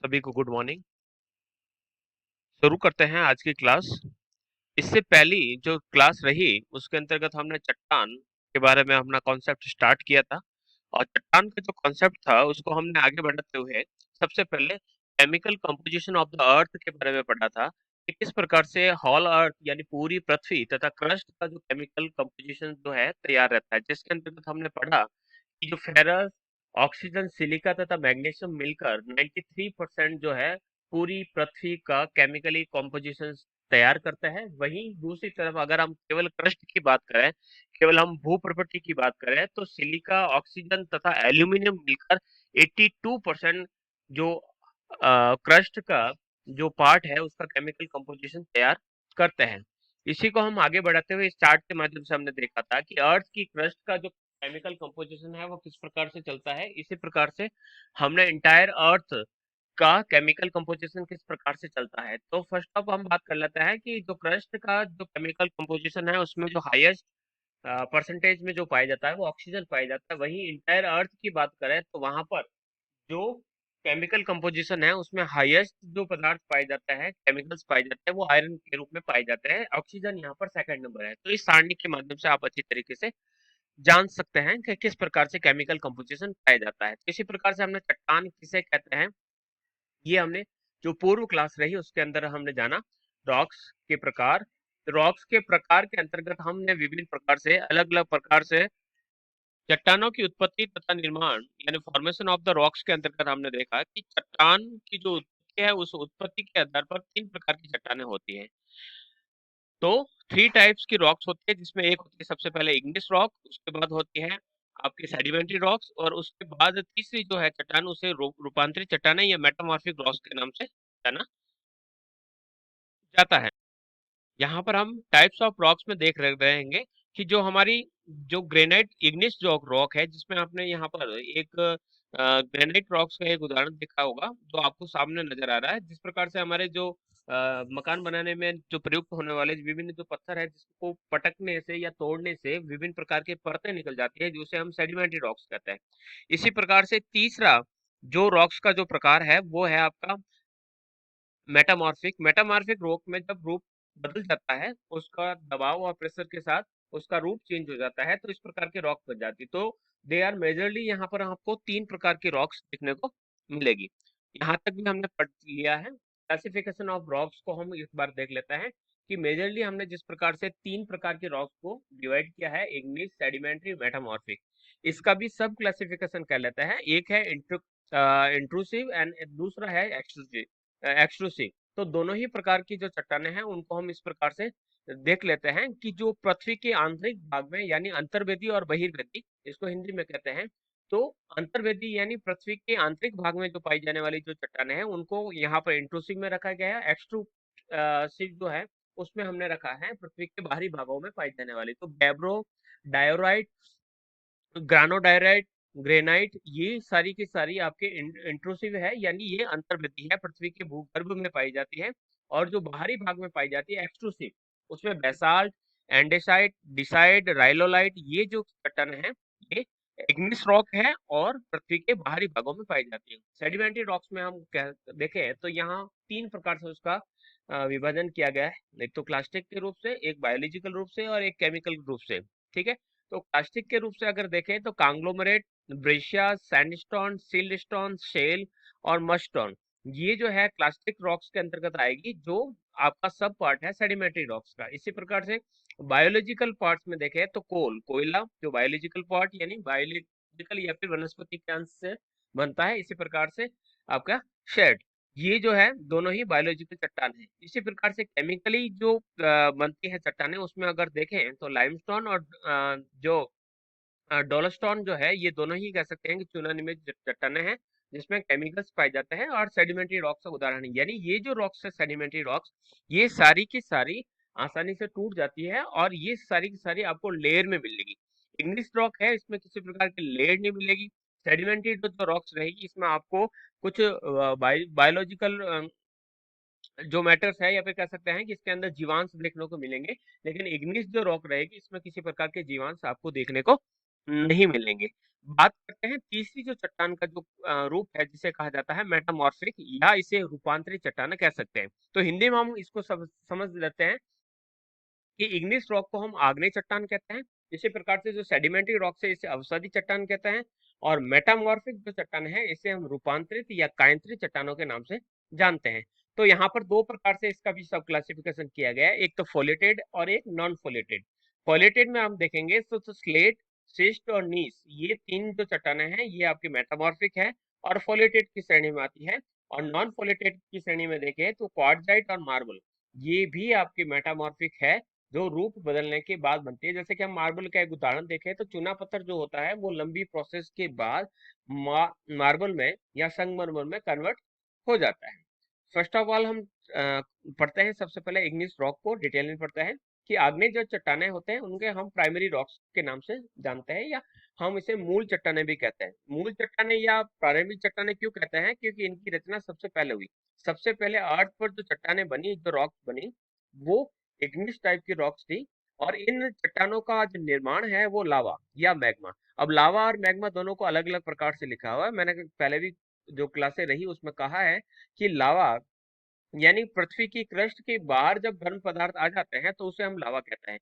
सभी को good morning. शुरू करते हैं आज की क्लास। इससे पहली जो क्लास रही उसके अंतर्गत हमने चट्टान के बारे में अपना कॉन्सेप्ट स्टार्ट किया था और चट्टान का जो कॉन्सेप्ट था उसको हमने आगे बढ़ाते हुए सबसे पहले chemical composition of the earth के बारे में पढ़ा था कि किस प्रकार से होल अर्थ यानी पूरी पृथ्वी तथा क्रस्ट का जो केमिकल कंपोजिशन जो है तैयार रहता है, जिसके अंतर्गत हमने पढ़ा कि जो फेरस, ऑक्सीजन, सिलिका तथा मैग्नीशियम मिलकर 93% जो है पूरी पृथ्वी का केमिकली कॉम्पोजिशन तैयार करता है। वहीं दूसरी तरफ अगर हम केवल क्रस्ट की बात करें, केवल हम भू प्रॉपर्टी की बात करें, तो सिलिका, ऑक्सीजन तथा एल्यूमिनियम मिलकर 82% जो क्रस्ट का जो पार्ट है उसका केमिकल कंपोजिशन तैयार करते हैं। इसी को हम आगे बढ़ाते हुए इस चार्ट के माध्यम से हमने देखा था कि अर्थ की क्रस्ट का जो केमिकल कंपोजिशन है वो किस प्रकार से चलता है। इसी प्रकार से हमने इंटायर अर्थ का केमिकल कंपोजिशन किस प्रकार से चलता है। तो फर्स्ट ऑफ हम बात कर लेते हैं कि जो क्रस्ट का जो केमिकल कंपोजिशन है उसमें जो हाईएस्ट परसेंटेज में जो पाया जाता है वो ऑक्सीजन पाया जाता है। वहीं इंटायर अर्थ की बात करें तो वहां पर जो केमिकल कंपोजिशन है उसमें हाईएस्ट जो पदार्थ पाए जाता है, केमिकल्स पाए जाते हैं, वो आयरन के रूप में पाए जाते हैं। ऑक्सीजन यहाँ पर सेकंड नंबर है। तो इस सारणी के माध्यम से आप अच्छी तरीके से जान सकते हैं कि किस प्रकार से केमिकल कंपोजिशन पाया जाता है। इसी प्रकार से हमने चट्टान किसे कहते हैं, ये हमने जो पूर्व क्लास रही उसके अंदर हमने जाना। रॉक्स के प्रकार, रॉक्स के प्रकार के अंतर्गत हमने विभिन्न प्रकार से अलग अलग प्रकार से चट्टानों की उत्पत्ति तथा निर्माण यानी फॉर्मेशन ऑफ द रॉक्स के अंतर्गत हमने देखा कि चट्टान की जो उत्पत्ति है उस उत्पत्ति के आधार पर तीन प्रकार की चट्टानें होती हैं। तो थ्री टाइप्स की रॉक्स होती है, जिसमें एक होती है सबसे पहले इग्निस रॉक, उसके बाद होती है आपकी सेडिमेंट्री रॉक्स, और उसके बाद तीसरी जो है चट्टान उसे रूपांतरित चट्टानें या मेटामॉर्फिक रॉक्स के नाम से जाना जाता है। यहाँ पर हम टाइप्स ऑफ रॉक्स में देख रहेंगे कि जो हमारी जो ग्रेनाइट इग्निस जो रॉक है, जिसमें आपने यहाँ पर एक ग्रेनाइट रॉक्स का एक उदाहरण देखा होगा जो आपको सामने नजर आ रहा है। जिस प्रकार से हमारे जो मकान बनाने में जो प्रयुक्त होने वाले विभिन्न जो पत्थर है जिसको पटकने से या तोड़ने से विभिन्न प्रकार के परतें निकल जाती है, जिसे हम सेडिमेंट्री रॉक्स कहते हैं। इसी प्रकार से तीसरा जो रॉक्स का जो प्रकार है वो है आपका मेटामॉर्फिक। मेटामॉर्फिक रॉक में जब रूप बदल जाता है, उसका दबाव और प्रेशर के साथ उसका रूप चेंज हो जाता है, तो इस प्रकार के रॉक बन जाती है। तो दे आर मेजरली यहाँ पर आपको तीन प्रकार की रॉक्स देखने को मिलेगी। यहाँ तक भी हमने पढ़ लिया है। क्लासिफिकेशन ऑफ रॉक्स को हम इस बार देख लेते हैं कि मेजरली हमने जिस प्रकार से तीन प्रकार के रॉक्स को डिवाइड किया है, इग्निस, सेडिमेंट्री, मेटामॉर्फिक, इसका भी सब क्लासिफिकेशन कर लेते हैं। एक है इंट्रूसिव एंड दूसरा है एक्सक्लूसिव। तो दोनों ही प्रकार की जो चट्टानें हैं उनको हम इस प्रकार से देख लेते हैं कि जो पृथ्वी के आंतरिक भाग में यानी अंतर्वेदी और बहिर्वेदी, इसको हिंदी में कहते हैं। तो अंतर्वेदी यानी पृथ्वी के आंतरिक भाग में जो पाई जाने वाली जो चट्टानें हैं उनको यहाँ पर इंट्रूसिव में रखा गया है। एक्सट्रूसिव जो है उसमें हमने रखा है पृथ्वी के बाहरी भागों में पाई जाने वाली। तो गैब्रो, डायोराइट, ग्रानोडायराइट, ग्रेनाइट, ये सारी की सारी आपके इंट्रूसिव है यानी ये अंतर्वृत्ति है, पृथ्वी के भूगर्भ में पाई जाती है। और जो बाहरी भाग में पाई जाती है एक्सट्रूसिव, उसमें बेसाल्ट, एंडेसाइट, डिसाइड, राइलोलाइट, ये जो चट्टानें हैं ये इग्निस रॉक है और पृथ्वी के बाहरी भागों में पाई जाती है। सेडिमेंट्री रॉक्स में हम देखें तो यहाँ तीन प्रकार से उसका विभाजन किया गया है। एक तो क्लास्टिक के रूप से, एक बायोलॉजिकल रूप से और एक केमिकल रूप से। ठीक है, तो प्लास्टिक के रूप से अगर देखें तो कांग्लोमरेट, ब्रेशिया, सैंडस्टोन, सिलस्टोन, शेल और मस्टोन, ये जो है प्लास्टिक रॉक्स के अंतर्गत आएगी, जो आपका सब पार्ट है सेडिमेंट्री रॉक्स का। इसी प्रकार से बायोलॉजिकल पार्ट्स में देखें तो कोयला जो बायोलॉजिकल पार्ट यानी बायोलॉजिकल या फिर वनस्पति के अंश से बनता है। इसी प्रकार से आपका शेड, ये जो है दोनों ही बायोलॉजिकल चट्टान है। इसी प्रकार से केमिकली जो बनती है चट्टानें उसमें अगर देखें तो लाइमस्टोन और जो डोलास्टोन जो है, ये दोनों ही कह सकते हैं कि चूना निर्मित चट्टानें हैं जिसमें केमिकल्स पाए जाते हैं और सेडिमेंट्री रॉक्स का उदाहरण है। यानी ये जो रॉक्स है सेडिमेंट्री रॉक्स, ये सारी की सारी आसानी से टूट जाती है और ये सारी की सारी आपको लेयर में मिलेगी। इग्निस रॉक है, इसमें किसी प्रकार की लेयर नहीं मिलेगी। सेडिमेंट्री जो रॉक्स रहेगी इसमें आपको कुछ बायोलॉजिकल जो मैटर्स है या फिर कह सकते हैं कि इसके अंदर जीवांश देखने को मिलेंगे। लेकिन इग्निस जो रॉक रहेगी इसमें किसी प्रकार के जीवांश आपको देखने को नहीं मिलेंगे। बात करते हैं तीसरी जो चट्टान का जो रूप है जिसे कहा जाता है मेटामॉर्फिक, या इसे रूपांतरित चट्टान कह सकते हैं। तो हिंदी में हम इसको समझ लेते हैं कि इग्निस रॉक को हम आग्नेय चट्टान कहते हैं। इसी प्रकार से जो सेडिमेंट्री रॉक है इसे अवसादी चट्टान कहते हैं। और मेटामॉर्फिक जो चट्टान है इसे हम रूपांतरित या कायांतरित चट्टानों के नाम से जानते हैं। तो यहाँ पर दो प्रकार से इसका भी सब क्लासिफिकेशन किया गया है, एक तो फोलेटेड और एक नॉन फोलेटेड। फोलेटेड में हम देखेंगे तो स्लेट, सिस्ट और नीस, ये तीन जो चट्टानें हैं ये आपकी मेटामॉर्फिक है और फोलेटेड की श्रेणी में आती है। और नॉन फोलेटेड की श्रेणी में देखें तो क्वार्टजाइट और मार्बल, ये भी आपकी मेटामॉर्फिक है, जो रूप बदलने के बाद बनती है। जैसे कि हम मार्बल का एक उदाहरण देखें तो चूना पत्थर जो होता है वो लंबी प्रोसेस के बाद मार्बल में या संगमरमर में कन्वर्ट हो जाता है। फर्स्ट ऑफ ऑल हम पढ़ते हैं सबसे पहले इग्निस रॉक को डिटेल में पढ़ते हैं कि आग्नेय जो चट्टानें होते हैं उनके हम प्राइमरी रॉक्स के नाम से जानते हैं, या हम इसे मूल चट्टानें भी कहते हैं। मूल चट्टानें या प्रारंभिक चट्टानें क्यों कहते हैं? क्योंकि इनकी रचना सबसे पहले हुई। सबसे पहले अर्थ पर जो चट्टानें बनी, जो रॉक्स बनी, वो इग्निस टाइप की रॉक्स थी। और इन चट्टानों का जो निर्माण है वो लावा या मैग्मा। अब लावा और मैग्मा दोनों को अलग अलग प्रकार से लिखा हुआ है। मैंने पहले भी जो क्लासे रही उसमें कहा है कि लावा यानी पृथ्वी की क्रस्ट के बाहर जब गर्म पदार्थ आ जाते हैं तो उसे हम लावा कहते हैं।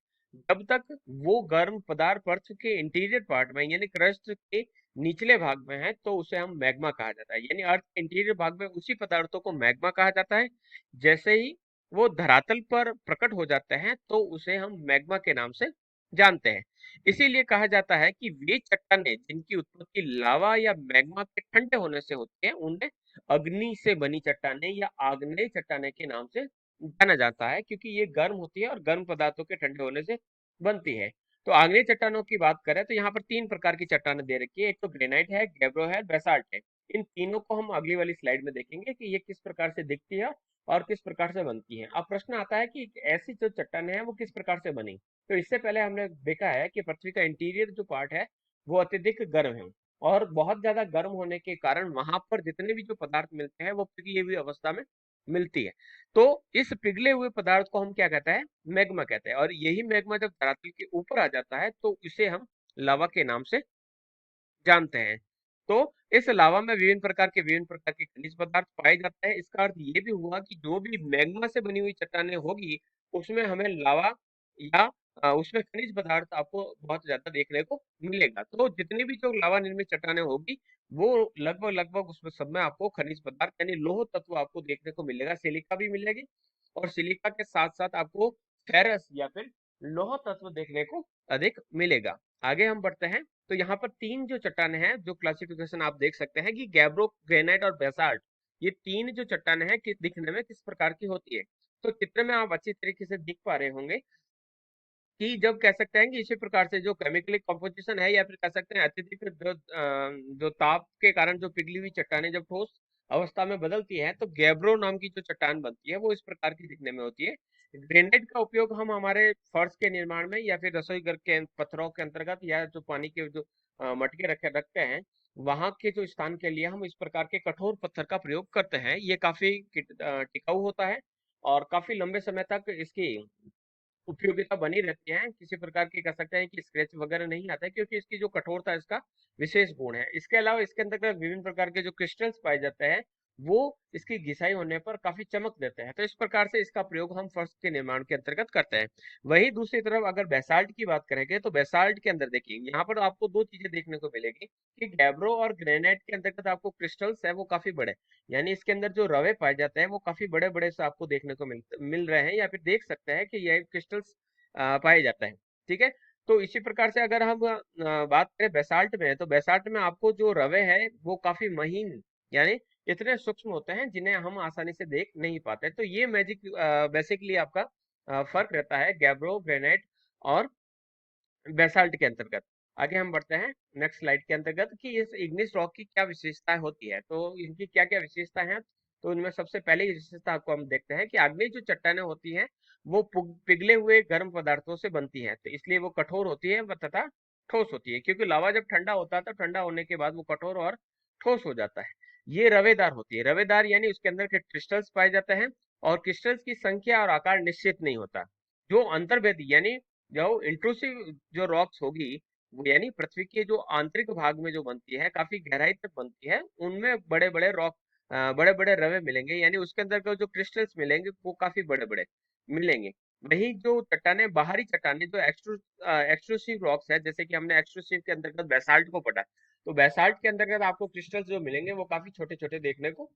जब तक वो गर्म पदार्थ पृथ्वी के इंटीरियर पार्ट में यानी क्रस्ट के निचले भाग में है तो उसे हम मैग्मा कहा जाता है। यानी अर्थ के इंटीरियर भाग में उसी पदार्थों को मैग्मा कहा जाता है। जैसे ही वो धरातल पर प्रकट हो जाते हैं तो उसे हम मैग्मा के नाम से जानते हैं। इसीलिए कहा जाता है कि वे चट्टानें जिनकी उत्पत्ति लावा या मैग्मा के ठंडे होने से होती है उन्हें अग्नि से बनी चट्टानें या आग्नेय चट्टानें के नाम से जाना जाता है, क्योंकि ये गर्म होती है और गर्म पदार्थों के ठंडे होने से बनती है। तो आग्नेय चट्टानों की बात करें तो यहाँ पर तीन प्रकार की चट्टानें दे रखी है। एक तो ग्रेनाइट है, गैब्रो है, बेसाल्ट है। इन तीनों को हम अगली वाली स्लाइड में देखेंगे कि ये किस प्रकार से दिखती है और किस प्रकार से बनती है। अब प्रश्न आता है कि ऐसी जो चट्टानें हैं वो किस प्रकार से बनी। तो इससे पहले हमने देखा है कि पृथ्वी का इंटीरियर जो पार्ट है वो अत्यधिक गर्म है, और बहुत ज्यादा गर्म होने के कारण वहां पर जितने भी जो पदार्थ मिलते हैं वो पिघली हुई अवस्था में मिलती है। तो इस पिघले हुए पदार्थ को हम क्या कहते हैं? मैग्मा कहते हैं। और यही मैग्मा जब धरातल के ऊपर आ जाता है तो इसे हम लावा के नाम से जानते हैं। तो इस लावा में विभिन्न प्रकार के खनिज पदार्थ पाए जाते हैं। इसका अर्थ ये भी हुआ कि जो भी मैग्मा से बनी हुई चट्टानें होगी उसमें हमें लावा या उसमें खनिज पदार्थ आपको बहुत ज्यादा देखने को मिलेगा। तो जितनी भी जो लावा निर्मित चट्टानें होगी वो लगभग लगभग उसमें सब में आपको खनिज पदार्थ यानी लोह तत्व आपको देखने को मिलेगा। सिलिका भी मिलेगी और सिलिका के साथ साथ आपको फेरस या फिर लोह तत्व देखने को अधिक मिलेगा। आगे हम बढ़ते हैं। तो यहाँ पर तीन जो चट्टानें हैं जो क्लासिफिकेशन आप देख सकते हैं कि गैब्रो, ग्रेनाइट और बेसाल्ट, ये तीन जो चट्टानें हैं किस दिखने में किस प्रकार की होती है। तो चित्र में आप अच्छी तरीके से दिख पा रहे होंगे कि जब कह सकते हैं कि इसी प्रकार से जो केमिकली कंपोजिशन है या फिर कह सकते हैं अत्यधिक जो ताप के कारण जो पिघली हुई चट्टानें जब ठोस अवस्था में बदलती है तो गैब्रो नाम की जो चट्टान बनती है वो इस प्रकार की दिखने में होती है। ग्रेनाइट का उपयोग हम हमारे फर्श के निर्माण में या फिर रसोई घर के पत्थरों के अंतर्गत या जो पानी के जो मटके रखते हैं वहां के जो स्थान के लिए हम इस प्रकार के कठोर पत्थर का प्रयोग करते हैं। ये काफी टिकाऊ होता है और काफी लंबे समय तक इसकी उपयोगिता बनी रहती है। किसी प्रकार की कह सकते हैं कि स्क्रैच वगैरह नहीं आता है, क्योंकि इसकी जो कठोरता इसका विशेष गुण है। इसके अलावा इसके अंदर विभिन्न प्रकार के जो क्रिस्टल्स पाए जाते हैं वो इसकी घिसाई होने पर काफी चमक देते हैं। तो इस प्रकार से इसका प्रयोग हम फर्श के निर्माण के अंतर्गत करते हैं। वही दूसरी तरफ अगर बेसाल्ट की बात करेंगे तो बेसाल्ट के अंदर देखिए यहाँ पर आपको दो चीजें देखने को मिलेगी कि गैब्रो और ग्रेनाइट के अंतर्गत आपको क्रिस्टल्स है वो काफी बड़े, यानी इसके अंदर जो रवे पाए जाते हैं वो काफी बड़े बड़े से आपको देखने को मिल रहे हैं या फिर देख सकते हैं कि यह क्रिस्टल्स पाए जाते हैं। ठीक है। तो इसी प्रकार से अगर हम बात करें बेसाल्ट में, तो बेसाल्ट में आपको जो रवे हैं वो काफी महीन यानी इतने सूक्ष्म होते हैं जिन्हें हम आसानी से देख नहीं पाते। तो ये मैजिक बेसिकली आपका फर्क रहता है गैब्रो, ग्रेनाइट और बेसाल्ट के अंतर्गत। आगे हम बढ़ते हैं नेक्स्ट स्लाइड के अंतर्गत कि इस इग्निस रॉक की क्या विशेषताएं होती है। तो इनकी क्या क्या विशेषता है, तो इनमें सबसे पहले ही विशेषता आपको हम देखते हैं कि आग्नेय जो चट्टानें होती हैं वो पिघले हुए गर्म पदार्थों से बनती हैं, तो इसलिए वो कठोर होती है तथा ठोस होती है। क्योंकि लावा जब ठंडा होता है तो ठंडा होने के बाद वो कठोर और ठोस हो जाता है। ये रवेदार होती है। रवेदार यानी उसके अंदर के क्रिस्टल्स पाए जाते हैं और क्रिस्टल्स की संख्या और आकार निश्चित नहीं होता। जो अंतर्वेदी यानी जो इंट्रूसिव जो रॉक्स होगी वो यानी पृथ्वी के जो आंतरिक भाग में जो बनती है, काफी गहराई तक बनती है, उनमें बड़े बड़े रॉक, बड़े बड़े रवे मिलेंगे, यानी उसके अंदर का जो क्रिस्टल्स मिलेंगे वो काफी बड़े बड़े मिलेंगे। वही जो चट्टाने, बाहरी चट्टाने जो एक्सट्रूसिव रॉक्स है, जैसे कि हमने एक्सट्रूसिव के अंतर्गत बेसाल्ट को पढ़ा, तो बेसाल्ट के अंतर्गत आपको क्रिस्टल्स जो मिलेंगे वो काफी छोटे छोटे देखने को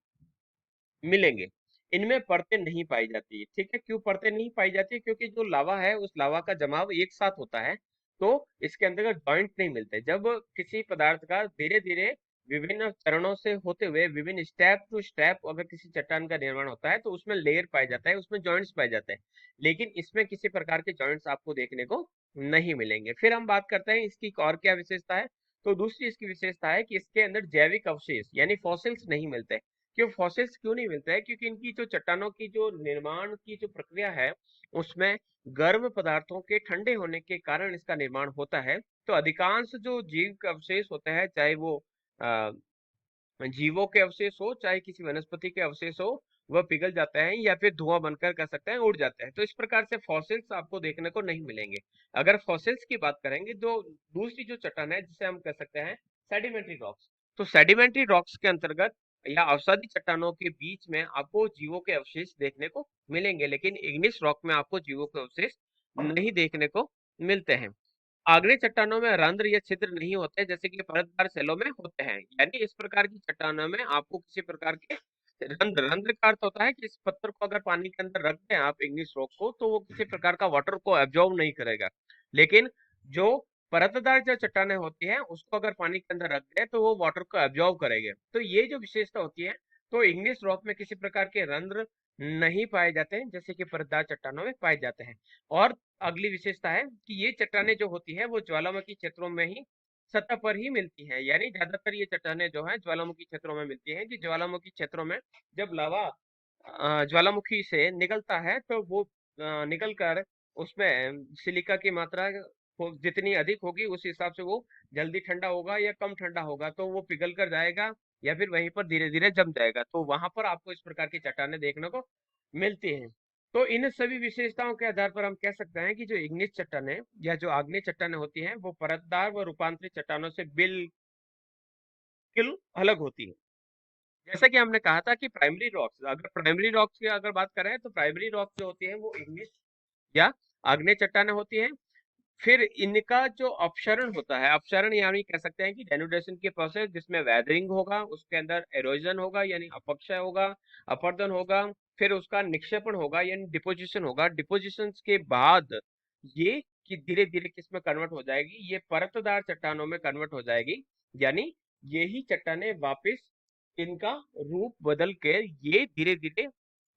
मिलेंगे। इनमें परतें नहीं पाई जाती, ठीक है। क्यों परतें नहीं पाई जाती? क्योंकि जो लावा है उस लावा का जमाव एक साथ होता है, तो इसके अंतर्गत जॉइंट नहीं मिलते। जब किसी पदार्थ का धीरे धीरे विभिन्न चरणों से होते हुए विभिन्न स्टेप टू स्टेप अगर किसी चट्टान का निर्माण होता है तो उसमें लेयर पाए जाता है, उसमें जॉइंट्स पाए जाते हैं। लेकिन इसमें किसी प्रकार के जॉइंट्स आपको देखने को नहीं मिलेंगे। फिर हम बात करते हैं इसकी एक और क्या विशेषता है। तो दूसरी इसकी विशेषता है कि इसके अंदर जैविक अवशेष यानी फॉसिल्स नहीं मिलते। क्यों फॉसिल्स क्यों नहीं मिलते हैं? क्योंकि इनकी जो चट्टानों की जो निर्माण की जो प्रक्रिया है उसमें गर्म पदार्थों के ठंडे होने के कारण इसका निर्माण होता है। तो अधिकांश जो जीव के अवशेष होते हैं, चाहे वो अ, जीवों के अवशेष हो चाहे किसी वनस्पति के अवशेष हो, वह पिघल जाते हैं या फिर धुआं बनकर कह सकते हैं उड़ जाते हैं। तो इस प्रकार से फॉसिल्स आपको देखने को नहीं मिलेंगे। अगर फॉसिल्स की बात करेंगे तो दूसरी जो चट्टान है जिसे हम कह सकते हैं सेडिमेंट्री रॉक्स, तो सेडिमेंट्री रॉक्स के अंतर्गत या अवसादी चट्टानों के बीच में आपको जीवों के अवशेष देखने को मिलेंगे, लेकिन इग्निस रॉक में आपको जीवों के अवशेष नहीं देखने को मिलते हैं। आग्नेय चट्टानों में रंध्र या छिद्र नहीं होते जैसे कि परतदार सेलों में होते हैं, यानी इस प्रकार की चट्टानों में आपको किसी प्रकार के रंध्र, रंध्र का अर्थ होता है कि इस पत्थर को अगर पानी के अंदर रख दें आप इग्निस रॉक को, तो वो किसी प्रकार का वाटर को एब्जॉर्ब नहीं करेगा। लेकिन जो परतदार जो चट्टानें होती हैं उसको अगर पानी के अंदर रख दें तो वो वाटर को एब्जॉर्ब करेंगे। तो ये जो विशेषता होती है, तो इग्निस रॉक में किसी प्रकार के रंध्र नहीं पाए जाते हैं जैसे कि परतदार चट्टानों में पाए जाते हैं। और अगली विशेषता है कि ये चट्टानें जो होती है वो ज्वालामुखी क्षेत्रों में ही सतह पर ही मिलती है, यानी ज्यादातर ये चट्टानें जो है ज्वालामुखी क्षेत्रों में मिलती हैं। कि ज्वालामुखी क्षेत्रों में जब लावा ज्वालामुखी से निकलता है तो वो निकल कर उसमें सिलिका की मात्रा जितनी अधिक होगी उस हिसाब से वो जल्दी ठंडा होगा या कम ठंडा होगा, तो वो पिघल कर जाएगा या फिर वहीं पर धीरे धीरे जम जाएगा। तो वहां पर आपको इस प्रकार की चट्टानें देखने को मिलती हैं। तो इन सभी विशेषताओं के आधार पर हम कह सकते हैं कि जो इग्निस चट्टानें या जो आग्नेय चट्टानें होती हैं वो परतदार व रूपांतरित चट्टानों से बिल्कुल अलग होती है। जैसा कि हमने कहा था कि प्राइमरी रॉक्स, अगर प्राइमरी रॉक्स की अगर बात करें तो प्राइमरी रॉक्स जो होती है वो इग्निस या आग्नेय चट्टानें होती हैं। फिर इनका जो अपक्षरण होता है, अपक्षरण यानी कह सकते हैं कि डेनुडेशन की प्रोसेस जिसमें वेदरिंग होगा, उसके अंदर एरोजन होगा यानी अपक्षय होगा, अपर्दन होगा, फिर उसका निक्षेपण होगा यानी डिपोजिशन होगा। डिपोजिशन के बाद ये कि धीरे धीरे किस में कन्वर्ट हो जाएगी, ये परतदार चट्टानों में कन्वर्ट हो जाएगी। यानी यही चट्टानें वापस इनका रूप बदल के ये धीरे धीरे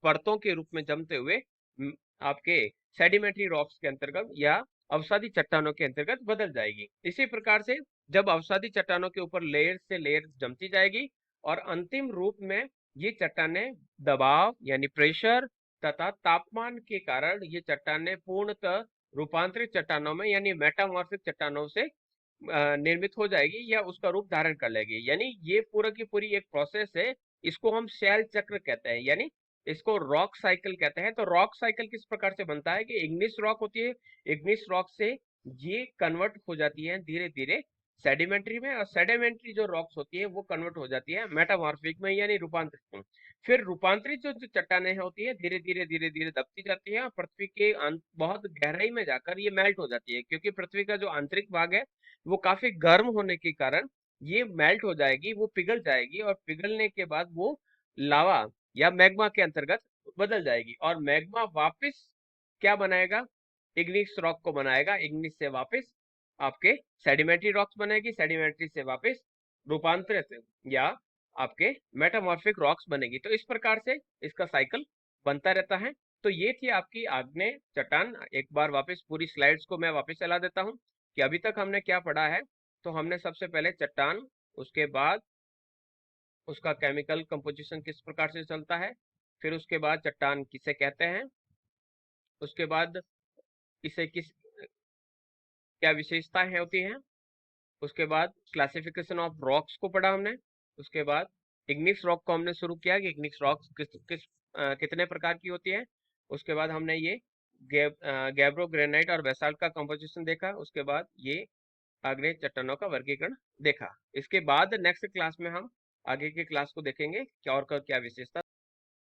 परतों के रूप में जमते हुए आपके सेडिमेंट्री रॉक्स के अंतर्गत या अवसादी चट्टानों के अंतर्गत बदल जाएगी। इसी प्रकार से जब अवसादी चट्टानों के ऊपर लेयर से लेयर जमती जाएगी और अंतिम रूप में ये चट्टानें दबाव यानी प्रेशर तथा तापमान के कारण ये चट्टानें पूर्णतः रूपांतरित चट्टानों में यानी मेटामॉर्फिक चट्टानों से निर्मित हो जाएगी या उसका रूप धारण कर लेगी। यानी ये पूरा की पूरी एक प्रोसेस है। इसको हम शैल चक्र कहते हैं, यानी इसको रॉक साइकिल कहते हैं। तो रॉक साइकिल किस प्रकार से बनता है कि इग्निस रॉक होती है, इग्निस रॉक से ये कन्वर्ट हो जाती है धीरे धीरे सेडिमेंट्री में, और सेडिमेंट्री जो रॉक्स होती है वो कन्वर्ट हो जाती है मेटामॉर्फिक में यानी रूपांतरित में। फिर रूपांतरित जो जो चट्टानें होती है धीरे धीरे धीरे धीरे दबती जाती है और पृथ्वी के बहुत गहराई में जाकर ये मेल्ट हो जाती है, क्योंकि पृथ्वी का जो आंतरिक भाग है वो काफी गर्म होने के कारण ये मेल्ट हो जाएगी, वो पिघल जाएगी और पिघलने के बाद वो लावा या मैग्मा के अंतर्गत बदल जाएगी। और मैग्मा वापस क्या बनाएगा? इग्निस रॉक को बनाएगा। इग्निस से वापस आपके सेडिमेंट्री रॉक्स बनेगी, सेडिमेंट्री से वापस रूपांतरित या आपके मेटामॉर्फिक रॉक्स बनेगी। तो इस प्रकार से इसका साइकिल बनता रहता है। तो ये थी आपकी आग्नेय चट्टान। एक बार वापस पूरी स्लाइड्स को मैं वापस चला देता हूँ कि अभी तक हमने क्या पढ़ा है। तो हमने सबसे पहले चट्टान, उसके बाद उसका केमिकल कंपोजिशन किस प्रकार से चलता है, फिर उसके बाद चट्टान किसे कहते हैं, उसके बाद इसे किस क्या विशेषताएं होती हैं, उसके बाद क्लासिफिकेशन ऑफ रॉक्स को पढ़ा हमने, उसके बाद इग्निस रॉक को हमने शुरू किया कि इग्निस रॉक्स कितने प्रकार की होती है। उसके बाद हमने ये गैब्रो ग्रेनाइट और बेसाल्ट का कंपोजिशन देखा। उसके बाद ये आग्नेय चट्टानों का वर्गीकरण देखा। इसके बाद नेक्स्ट क्लास में हम आगे के क्लास को देखेंगे क्या और क्या विशेषता